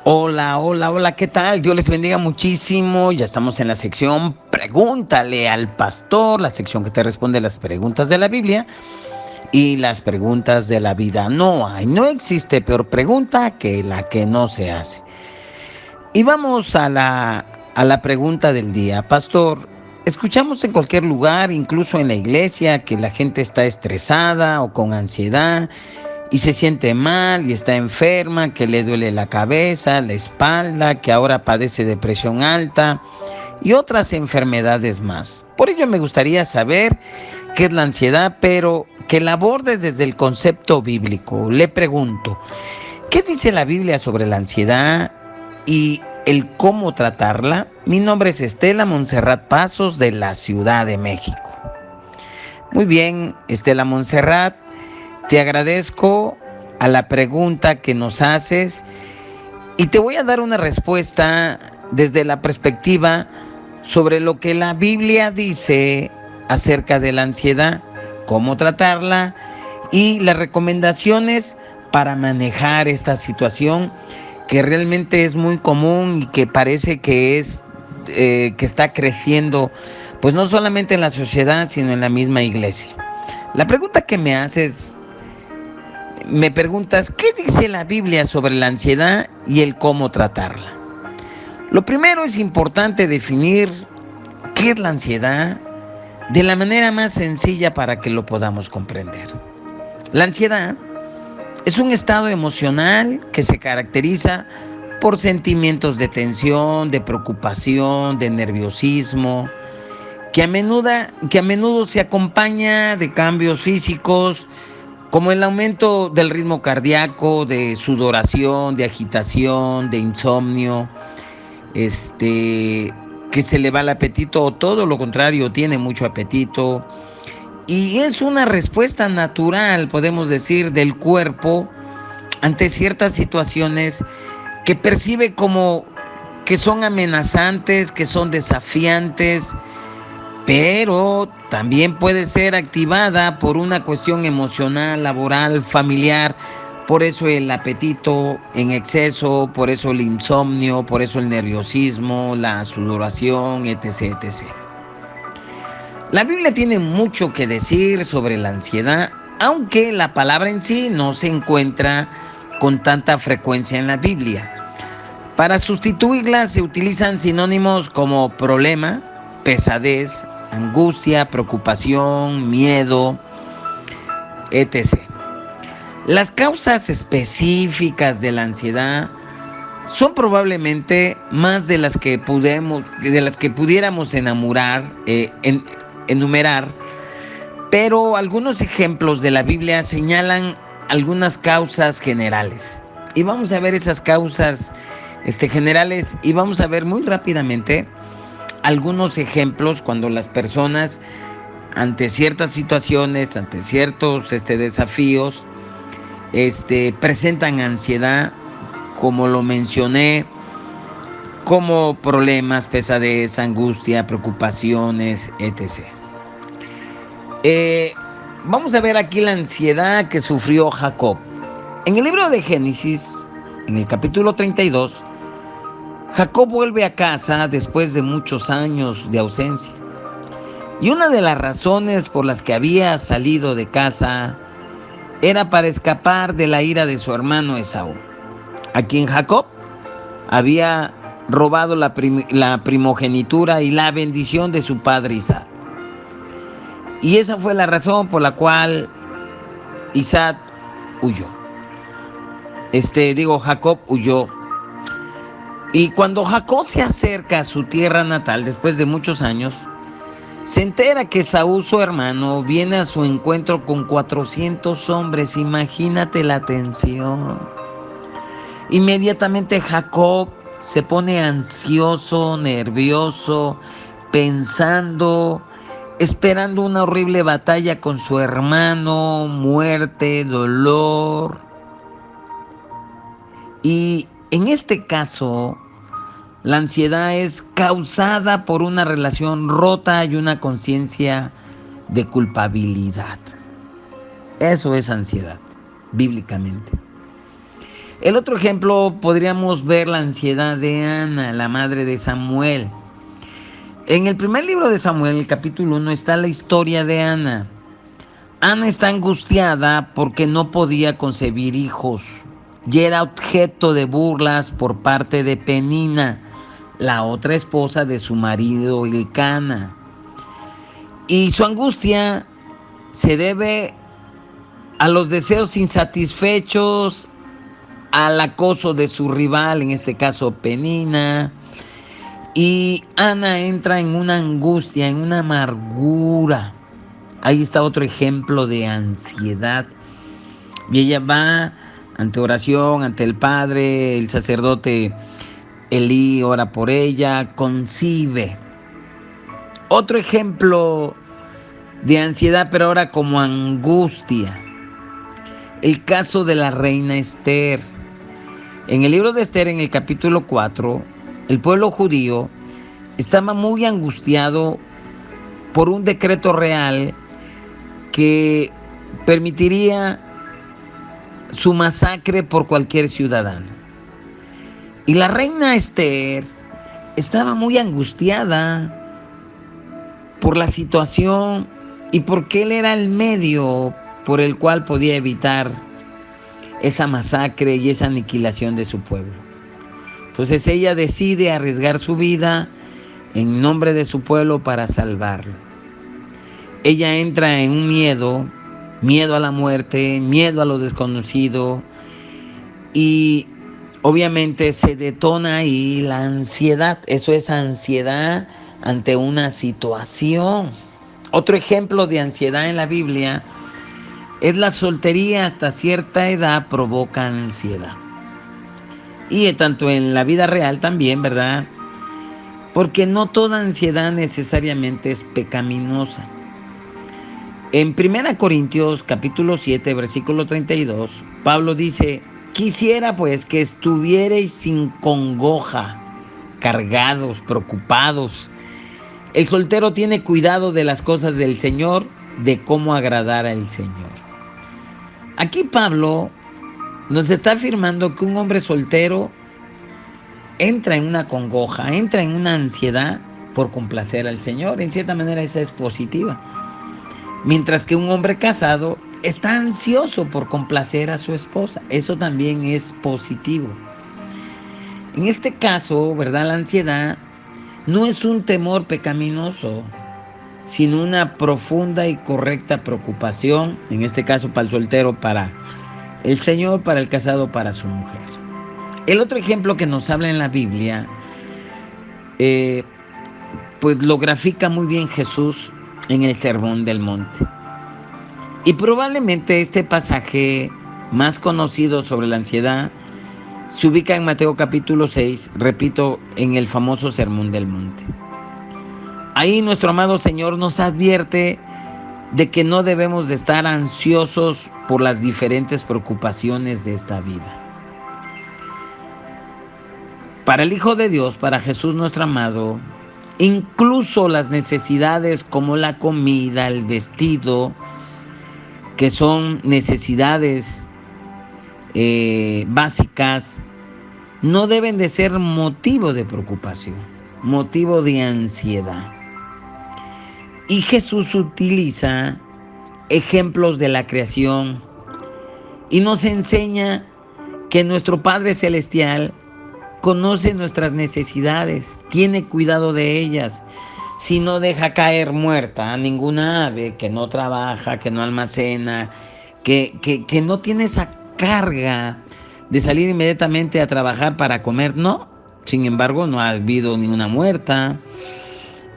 Hola, hola, hola, ¿qué tal? Dios les bendiga muchísimo. Ya estamos en la sección Pregúntale al Pastor, la sección que te responde las preguntas de la Biblia y las preguntas de la vida. No existe peor pregunta que la que no se hace. Y vamos a la pregunta del día. Pastor, escuchamos en cualquier lugar, incluso en la iglesia, que la gente está estresada o con ansiedad y se siente mal y está enferma, que le duele la cabeza, la espalda, que ahora padece de presión alta y otras enfermedades más. Por ello me gustaría saber qué es la ansiedad, pero que la abordes desde el concepto bíblico. Le pregunto, ¿qué dice la Biblia sobre la ansiedad y el cómo tratarla? Mi nombre es Estela Montserrat Pasos, de la Ciudad de México. Muy bien, Estela Montserrat, te agradezco a la pregunta que nos haces y te voy a dar una respuesta desde la perspectiva sobre lo que la Biblia dice acerca de la ansiedad, cómo tratarla y las recomendaciones para manejar esta situación que realmente es muy común y que parece que está creciendo, pues no solamente en la sociedad, sino en la misma iglesia. La pregunta que me preguntas, ¿qué dice la Biblia sobre la ansiedad y el cómo tratarla? Lo primero es importante definir qué es la ansiedad de la manera más sencilla para que lo podamos comprender. La ansiedad es un estado emocional que se caracteriza por sentimientos de tensión, de preocupación, de nerviosismo, que a menudo se acompaña de cambios físicos como el aumento del ritmo cardíaco, de sudoración, de agitación, de insomnio, que se le va el apetito o todo lo contrario, tiene mucho apetito. Y es una respuesta natural, podemos decir, del cuerpo ante ciertas situaciones que percibe como que son amenazantes, que son desafiantes, pero también puede ser activada por una cuestión emocional, laboral, familiar. Por eso el apetito en exceso, por eso el insomnio, por eso el nerviosismo, la sudoración, etc, etc. La Biblia tiene mucho que decir sobre la ansiedad, aunque la palabra en sí no se encuentra con tanta frecuencia en la Biblia. Para sustituirla se utilizan sinónimos como problema, pesadez, angustia, preocupación, miedo, etc. Las causas específicas de la ansiedad son probablemente más de las que pudiéramos enumerar, pero algunos ejemplos de la Biblia señalan algunas causas generales. Y vamos a ver esas causas generales y vamos a ver muy rápidamente algunos ejemplos cuando las personas ante ciertas situaciones, ante ciertos desafíos, presentan ansiedad, como lo mencioné, como problemas, pesadez, angustia, preocupaciones, etc. Vamos a ver aquí la ansiedad que sufrió Jacob. En el libro de Génesis, en el capítulo 32, Jacob vuelve a casa después de muchos años de ausencia. Y una de las razones por las que había salido de casa era para escapar de la ira de su hermano Esaú, a quien Jacob había robado la primogenitura y la bendición de su padre Isaac. Y esa fue la razón por la cual Isaac huyó. Jacob huyó. Y cuando Jacob se acerca a su tierra natal después de muchos años, se entera que Esaú, su hermano, viene a su encuentro con 400 hombres. Imagínate la tensión. Inmediatamente Jacob se pone ansioso, nervioso, pensando, esperando una horrible batalla con su hermano, muerte, dolor. Y en este caso, la ansiedad es causada por una relación rota y una conciencia de culpabilidad. Eso es ansiedad, bíblicamente. El otro ejemplo podríamos ver la ansiedad de Ana, la madre de Samuel. En el primer libro de Samuel, el capítulo 1, está la historia de Ana. Ana está angustiada porque no podía concebir hijos y era objeto de burlas por parte de Penina, la otra esposa de su marido Elcana. Y su angustia se debe a los deseos insatisfechos, al acoso de su rival, en este caso Penina. Y Ana entra en una angustia, en una amargura. Ahí está otro ejemplo de ansiedad. Y ella va ante oración, ante el Padre, el sacerdote Elí ora por ella, concibe. Otro ejemplo de ansiedad, pero ahora como angustia. El caso de la reina Esther. En el libro de Esther, en el capítulo 4, el pueblo judío estaba muy angustiado por un decreto real que permitiría su masacre por cualquier ciudadano. Y la reina Esther estaba muy angustiada por la situación y porque él era el medio por el cual podía evitar esa masacre y esa aniquilación de su pueblo. Entonces ella decide arriesgar su vida en nombre de su pueblo para salvarlo. Ella entra en un miedo a la muerte, miedo a lo desconocido, y obviamente se detona ahí la ansiedad. Eso es ansiedad ante una situación. Otro ejemplo de ansiedad en la Biblia es la soltería. Hasta cierta edad provoca ansiedad. Y tanto en la vida real también, ¿verdad? Porque no toda ansiedad necesariamente es pecaminosa. En 1 Corintios capítulo 7, versículo 32, Pablo dice: quisiera pues que estuvierais sin congoja, cargados, preocupados. El soltero tiene cuidado de las cosas del Señor, de cómo agradar al Señor. Aquí Pablo nos está afirmando que un hombre soltero entra en una congoja, entra en una ansiedad por complacer al Señor. En cierta manera esa es positiva. Mientras que un hombre casado está ansioso por complacer a su esposa. Eso también es positivo. En este caso, ¿verdad? La ansiedad no es un temor pecaminoso, sino una profunda y correcta preocupación, en este caso para el soltero, para el Señor, para el casado, para su mujer. El otro ejemplo que nos habla en la Biblia, pues lo grafica muy bien Jesús en el Sermón del Monte. Y probablemente este pasaje más conocido sobre la ansiedad se ubica en Mateo capítulo 6, repito, en el famoso Sermón del Monte. Ahí nuestro amado Señor nos advierte de que no debemos de estar ansiosos por las diferentes preocupaciones de esta vida. Para el Hijo de Dios, para Jesús nuestro amado, incluso las necesidades como la comida, el vestido, que son necesidades básicas, no deben de ser motivo de preocupación, motivo de ansiedad. Y Jesús utiliza ejemplos de la creación y nos enseña que nuestro Padre Celestial conoce nuestras necesidades, tiene cuidado de ellas. Si no deja caer muerta a ninguna ave, que no trabaja, que no almacena, que no tiene esa carga de salir inmediatamente a trabajar para comer, no. Sin embargo, no ha habido ninguna muerta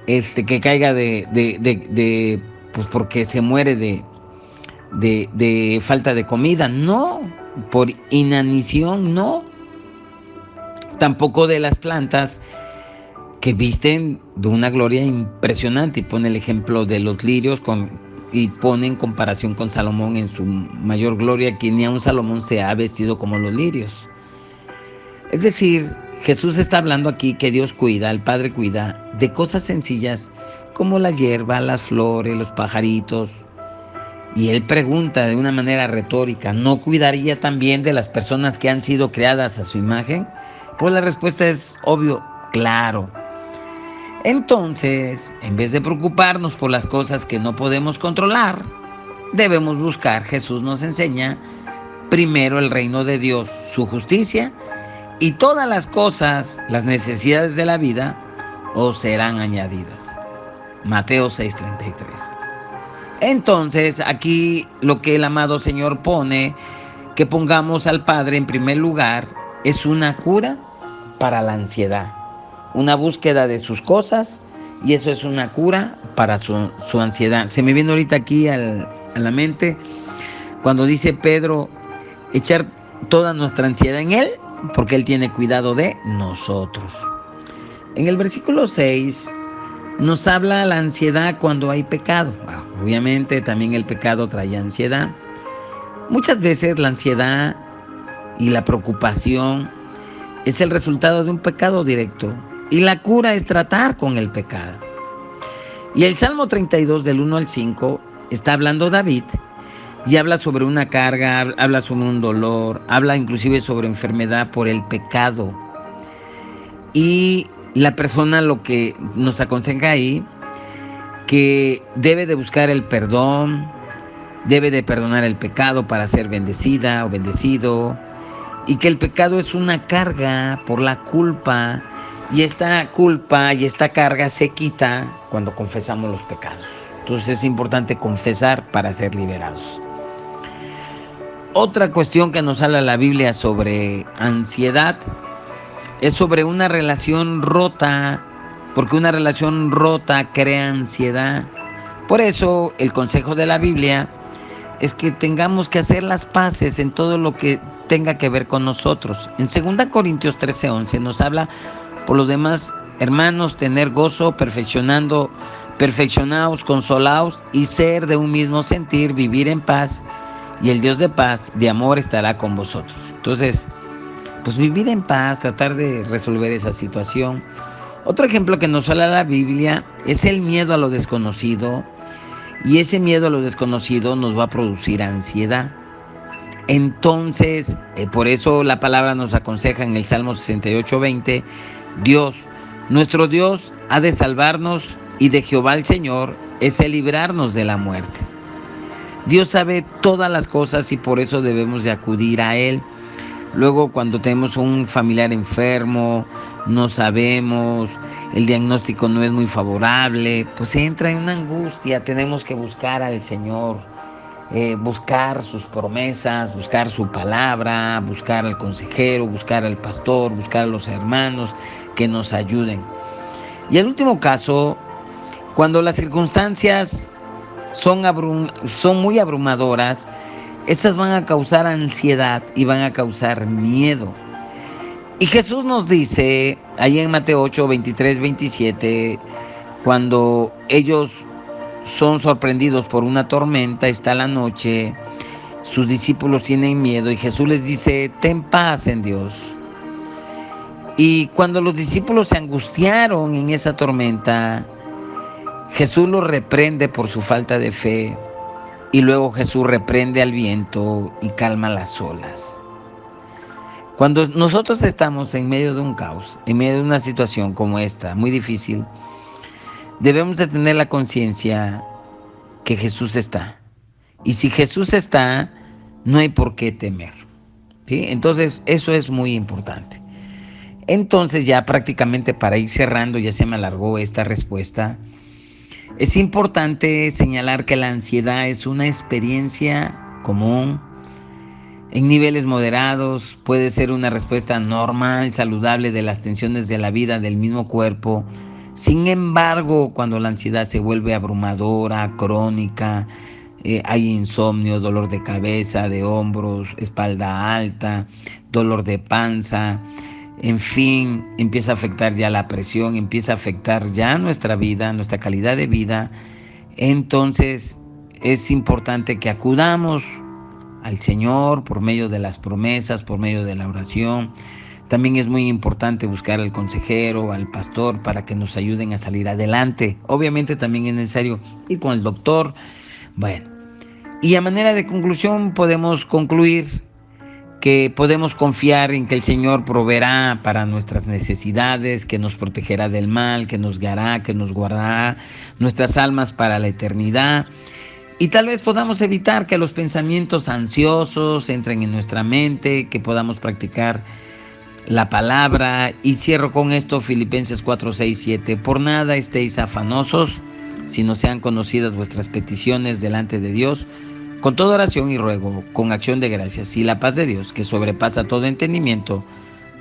que caiga pues porque se muere de falta de comida, no. Por inanición, no. Tampoco de las plantas que visten de una gloria impresionante, y pone el ejemplo de los lirios y pone en comparación con Salomón en su mayor gloria, que ni aun Salomón se ha vestido como los lirios. Es decir, Jesús está hablando aquí que Dios cuida, el Padre cuida de cosas sencillas como la hierba, las flores, los pajaritos, Y él pregunta de una manera retórica, ¿no cuidaría también de las personas que han sido creadas a su imagen? Pues la respuesta es obvio, claro. Entonces, en vez de preocuparnos por las cosas que no podemos controlar, debemos buscar, Jesús nos enseña, primero el reino de Dios, su justicia, y todas las cosas, las necesidades de la vida, os serán añadidas. Mateo 6:33. Entonces, aquí lo que el amado Señor pone, que pongamos al Padre en primer lugar, es una cura para la ansiedad, una búsqueda de sus cosas, y eso es una cura para su ansiedad. Se me viene ahorita aquí a la mente cuando dice Pedro, echar toda nuestra ansiedad en Él, porque Él tiene cuidado de nosotros. En el versículo 6 nos habla la ansiedad cuando hay pecado. Obviamente también el pecado trae ansiedad. Muchas veces la ansiedad y la preocupación es el resultado de un pecado directo, y la cura es tratar con el pecado. Y el Salmo 32 del 1 al 5 está hablando David y habla sobre una carga, habla sobre un dolor, habla inclusive sobre enfermedad por el pecado. Y la persona lo que nos aconseja ahí, que debe de buscar el perdón, debe de perdonar el pecado para ser bendecida o bendecido, y que el pecado es una carga por la culpa, y esta culpa y esta carga se quita cuando confesamos los pecados. Entonces es importante confesar para ser liberados. Otra cuestión que nos habla la Biblia sobre ansiedad es sobre una relación rota, porque una relación rota crea ansiedad. Por eso el consejo de la Biblia es que tengamos que hacer las paces en todo lo que tenga que ver con nosotros. En 2 Corintios 13:11 nos habla, por los demás, hermanos, tener gozo, perfeccionaos, consolaos y ser de un mismo sentir, vivir en paz, y el Dios de paz, de amor, estará con vosotros. Entonces, pues vivir en paz, tratar de resolver esa situación. Otro ejemplo que nos habla la Biblia es el miedo a lo desconocido, y ese miedo a lo desconocido nos va a producir ansiedad. Entonces, por eso la palabra nos aconseja en el Salmo 68:20, Dios, nuestro Dios, ha de salvarnos, y de Jehová el Señor es el librarnos de la muerte. Dios sabe todas las cosas y por eso debemos de acudir a Él. Luego, cuando tenemos un familiar enfermo, no sabemos, el diagnóstico no es muy favorable, pues entra en una angustia. Tenemos que buscar al Señor, buscar sus promesas, buscar su palabra, buscar al consejero, buscar al pastor, buscar a los hermanos que nos ayuden. Y el último caso, cuando las circunstancias son muy abrumadoras, estas van a causar ansiedad y van a causar miedo. Y Jesús nos dice, ahí en Mateo 8, 23, 27, cuando ellos son sorprendidos por una tormenta, está la noche, sus discípulos tienen miedo y Jesús les dice, ten paz en Dios. Y cuando los discípulos se angustiaron en esa tormenta, Jesús los reprende por su falta de fe, y luego Jesús reprende al viento y calma las olas. Cuando nosotros estamos en medio de un caos, en medio de una situación como esta, muy difícil, debemos de tener la conciencia que Jesús está. Y si Jesús está, no hay por qué temer, ¿sí? Entonces, eso es muy importante. Entonces, ya prácticamente para ir cerrando, ya se me alargó esta respuesta, es importante señalar que la ansiedad es una experiencia común. En niveles moderados puede ser una respuesta normal, saludable de las tensiones de la vida del mismo cuerpo. Sin embargo, cuando la ansiedad se vuelve abrumadora, crónica, hay insomnio, dolor de cabeza, de hombros, espalda alta, dolor de panza, en fin, empieza a afectar ya la presión, empieza a afectar ya nuestra vida, nuestra calidad de vida. Entonces es importante que acudamos al Señor por medio de las promesas, por medio de la oración. También es muy importante buscar al consejero, al pastor, para que nos ayuden a salir adelante. Obviamente también es necesario ir con el doctor. Bueno, Y a manera de conclusión podemos concluir que podemos confiar en que el Señor proveerá para nuestras necesidades, que nos protegerá del mal, que nos guiará, que nos guardará nuestras almas para la eternidad. Y tal vez podamos evitar que los pensamientos ansiosos entren en nuestra mente, que podamos practicar la palabra. Y cierro con esto, Filipenses 4, 6, 7. Por nada estéis afanosos, sino sean conocidas vuestras peticiones delante de Dios, con toda oración y ruego, con acción de gracias, y la paz de Dios, que sobrepasa todo entendimiento,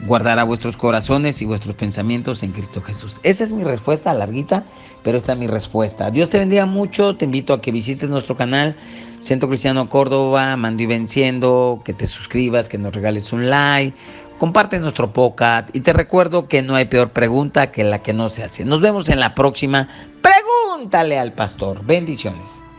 guardará vuestros corazones y vuestros pensamientos en Cristo Jesús. Esa es mi respuesta, larguita, pero esta es mi respuesta. Dios te bendiga mucho, te invito a que visites nuestro canal, Centro Cristiano Córdoba, Amando y Venciendo, que te suscribas, que nos regales un like, comparte nuestro podcast y te recuerdo que no hay peor pregunta que la que no se hace. Nos vemos en la próxima. Pregúntale al pastor. Bendiciones.